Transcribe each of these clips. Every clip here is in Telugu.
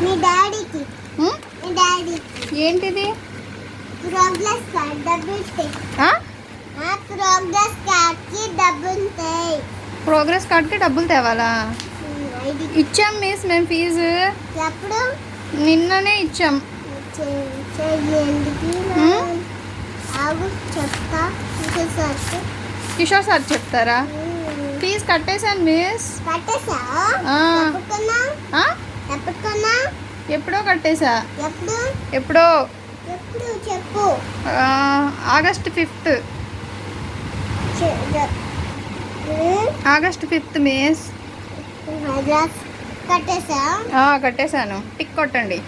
మీ డాడీకి ఏంటిది? ప్రోగ్రెస్ కార్డ్ డబ్బులు ప్రోగ్రెస్ కార్డ్కి డబ్బులు తేవాలా? ఇచ్చాం మిస్ మేము ఫీజు ఎప్పుడు నిన్ననే ఇచ్చాం. చెప్తా కిషోర్ సార్ చెప్తారా? ఫీజు కట్టేశాను మిస్. ఎప్పుడో కట్టేశా. ఎప్పుడో చెప్పు. August 5th. August 5th miss. కట్టేశాను. టిక్ కొట్టండి.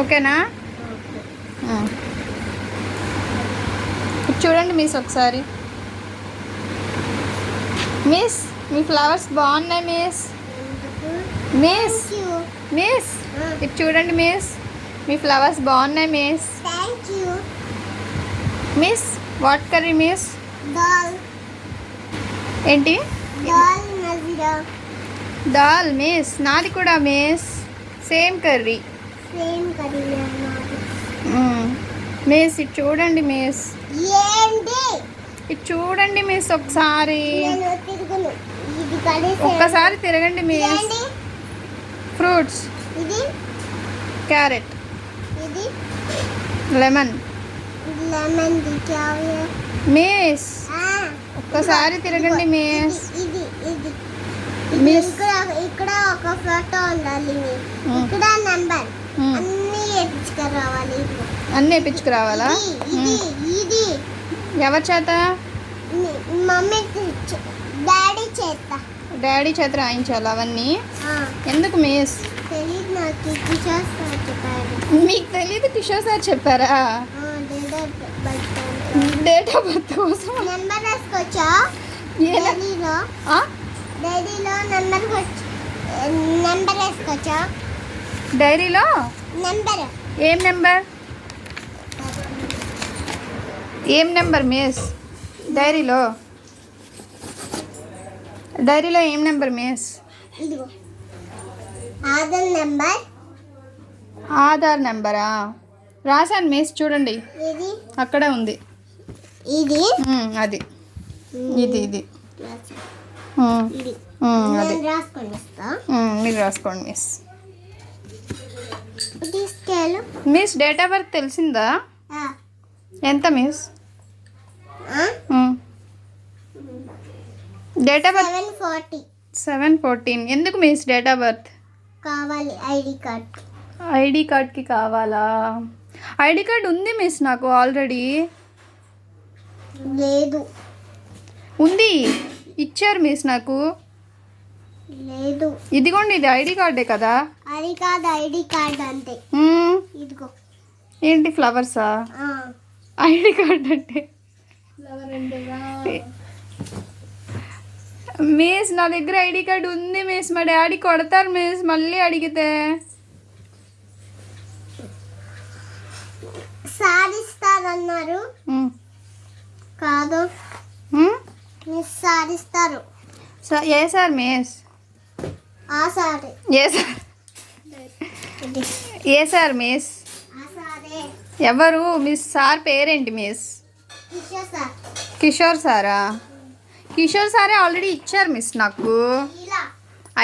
ఓకేనా? చూడండి మిస్ ఒకసారి. మిస్ మీ ఫ్లవర్స్ బాగున్నాయి మిస్. మిస్ మిస్ ఇది చూడండి మిస్, మీ ఫ్లవర్స్ బాగున్నాయి miss. Miss what curry miss? ఏంటి? దాల్ మిస్. నాది కూడా మిస్. Same curry miss. ఇది చూడండి మిస్. ఇది చూడండి మిస్ ఒకసారి. ఒక్కసారి తిరగండి miss. Fruits carrot lemon miss. ఒక్కసారి తిరగండి మిస్. మిస్ ఇక్కడ ఒక ఫోటో ఉండాలి. ఇక్కడ నంబర్ అన్నీ వేయించుకురావాలా? ఎవరి చేత? మమ్మీ డాడీ చేత రాయించాలి అవన్నీ. ఎందుకు మిస్? మీకు తెలీదు? కిషోర్ సార్ చెప్పారా? డేట్ ఆఫ్ బర్త్ కోసం నెంబర్ రాసుకోవచ్చా? డైరీలో నెంబర్ వేసుకోవచ్చా? డైరీలో నెంబర్ ఏం నెంబర్? ఏం నెంబర్ మిస్? డైరీలో ఏం నెంబర్ మిస్? ఇదిగో ఆధార్ నెంబర్. ఆధార్ నెంబరా? రాశాను మిస్. చూడండి అక్కడే ఉంది. ఇది అది ఇది ఇది మీరు రాసుకోండి miss. Miss date of birth తెలిసిందా? ఎంత మిస్? Date of birth 7/14. ఎందుకు మిస్ డేట్ ఆఫ్ బర్త్ కావాలి? ఐడి కార్డ్కి కావాలా? ఐడి కార్డ్ ఉంది మిస్ నాకు ఆల్రెడీ. లేదు. ఉంది, ఇచ్చారు మిస్ నాకు. లేదు. ఇదిగోండి, ఇది ఐడి కార్డే కదా? అది కాదు, ఐడి కార్డ్ అంటే ఇదిగో. ఏంటి ఫ్లవర్సా? ఐడి కార్డ్ అంటే మిస్ నా దగ్గర ఐడి కార్డ్ ఉంది మిస్. మా డాడీ కొడతారు మిస్ మళ్ళీ అడిగితే. సారిస్తారన్నారు. కాదు మిస్, సారిస్తారు. ఏ సార్ మిస్? ఆ సార్. ఏ సార్ మిస్? ఎవరు మిస్? సార్ పేరేంటి మిస్? కిషోర్ సారా? కిషోర్ సారే ఆల్రెడీ ఇచ్చారు మిస్ నాకు.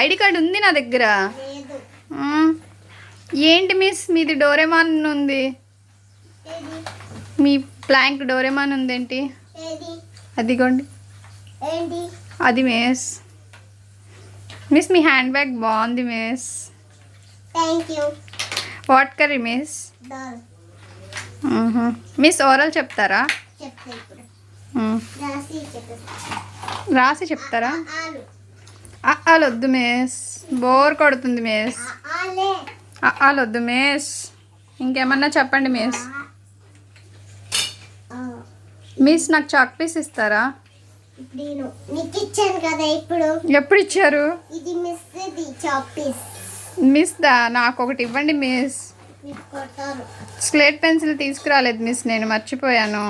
ఐడి కార్డ్ ఉంది నా దగ్గర. ఏంటి మిస్ మీది డోరేమాన్ ఉంది? మీ ప్లాంక్ డోరేమాన్ ఉందేంటి? అదిగోండి అది మిస్. మిస్ మీ హ్యాండ్ బ్యాగ్ బాగుంది miss. What curry miss? Miss oral చెప్తారా? రాసి చెప్తారా? అలు వద్దు మిస్, బోర్ కొడుతుంది మిస్. అలు వద్దు మిస్, ఇంకేమన్నా చెప్పండి మిస్. మిస్ నాకు చాక్ పీస్ ఇస్తారా? ఎప్పుడు ఇచ్చారు? మిస్ దా నాకు ఒకటి ఇవ్వండి మిస్. స్లేట్ పెన్సిల్ తీసుకురాలేదు మిస్, నేను మర్చిపోయాను.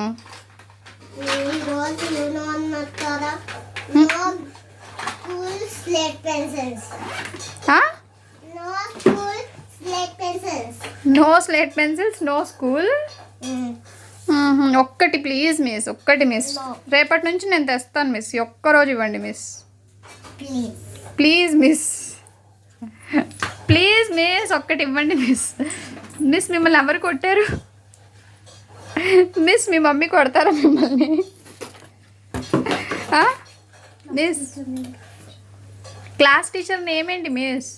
school slate pencils. ఆ? No school slate pencils. No slate pencils, no school. ఒక్కటి ప్లీజ్ మిస్, ఒక్కటి మిస్. No. రేపటి నుంచి నేను తెస్తాను మిస్. ఒక్కరోజు ఇవ్వండి miss. Please. Please miss, please miss, ఒక్కటి ఇవ్వండి మిస్. మిస్ మిమ్మల్ని ఎవరు కొట్టారు? మిస్ మీ మమ్మీ కొడతారా మిమ్మల్ని? ఆ? మిస్ క్లాస్ టీచర్ నేమ్ ఏంటి మిస్?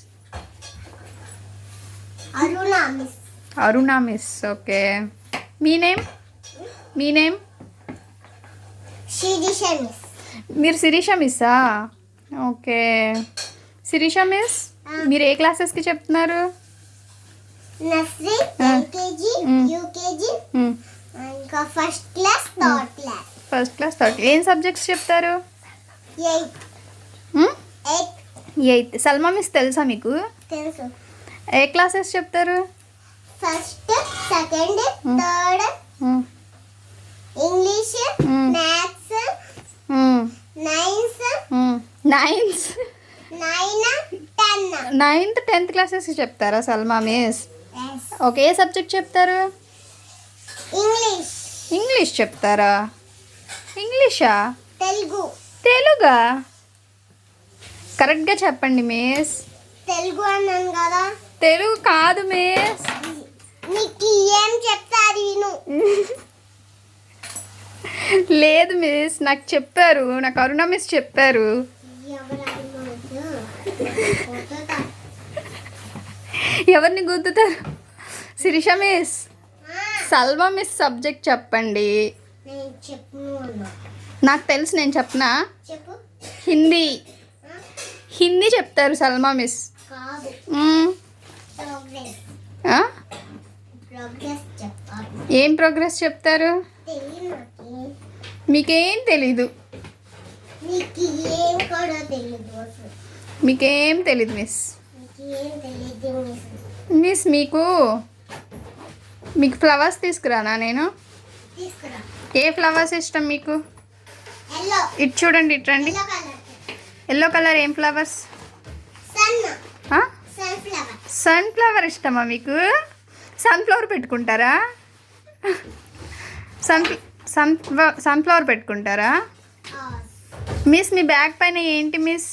Aruna miss. అరుణ మిస్. ఓకే, మీ నేమ్? మీ నేమ్? Shirisha miss. మీరు శిరీష మిస్సా? ఓకే, శిరీష మిస్ మీరు ఏ క్లాసెస్కి చెప్తున్నారు? Nursery, LKG, UKG, ఇంకా first class, third class. First class, third. ఏం సబ్జెక్ట్స్ చెప్తారు? 8. 8 ఎయిత్. సల్మా మిస్ తెలుసా మీకు? తెలుసు. ఏ క్లాసెస్ చెప్తారు? First, second, third, English, maths, nines, ninth 9, 10. Ninth 10th క్లాసెస్కి చెప్తారా సల్మా మిస్? ఓకే, ఏ సబ్జెక్ట్ చెప్తారు? ఇంగ్లీష్, ఇంగ్లీష్ చెప్తారా? ఇంగ్లీషా? తెలుగు. తెలుగా? కరెక్ట్గా చెప్పండి మిస్. తెలుగు అన్నాను కదా. తెలుగు కాదు మిస్. నీకు ఏం చెప్తారు విను. లేదు మిస్, నాకు చెప్పారు, నాకు అరుణ మిస్ చెప్పారు. ఎవరిని గుద్దుతారు? Shirisha miss, Salma miss subject చెప్పండి. నేను చెప్పను. నాకు తెలుసు, నేను చెప్పనా? చెప్పు. హిందీ. హిందీ చెప్తారు సల్మా మిస్. కాదు, మ్మ్. ప్రోగ్రెస్. ఆ? ప్రోగ్రెస్ చెప్పాలి. ఏం ప్రోగ్రెస్ చెప్తారు? తెలియదు నాకు. మీకేం తెలీదు. నీకు ఏం కూడా తెలియదు అసలు. మీకేం తెలీదు మిస్. నీకు ఏం తెలియదు మిస్. మిస్ మీకు ఫ్లవర్స్ తీసుకురానా నేను? తీసుకురా. ఏ ఫ్లవర్స్ ఇష్టం మీకు? ఎల్లో. ఇటు చూడండి, ఇటు రండి. Yellow colour. ఎల్లో కలర్ ఏం ఫ్లవర్స్? సన్. సన్ఫ్లవర్. సన్ఫ్లవర్ ఇష్టమా మీకు? సన్ఫ్లవర్ పెట్టుకుంటారా? సన్ఫ్లవర్ పెట్టుకుంటారా? మిస్ మీ బ్యాగ్ పైన ఏంటి మిస్?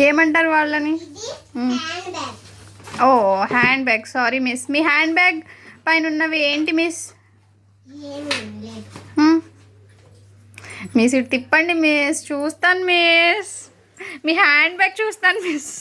ఏమంటారు వాళ్ళని? ఇది హ్యాండ్ బ్యాగ్. ఓ, హ్యాండ్ బ్యాగ్. సారీ మిస్, మీ హ్యాండ్ బ్యాగ్ పైన ఉన్నవి ఏంటి మిస్? ఏమీ లేదు. మిస్ ఇటు తిప్పండి మిస్, చూస్తాను మిస్. మీ హ్యాండ్ బ్యాగ్ చూస్తాను మిస్.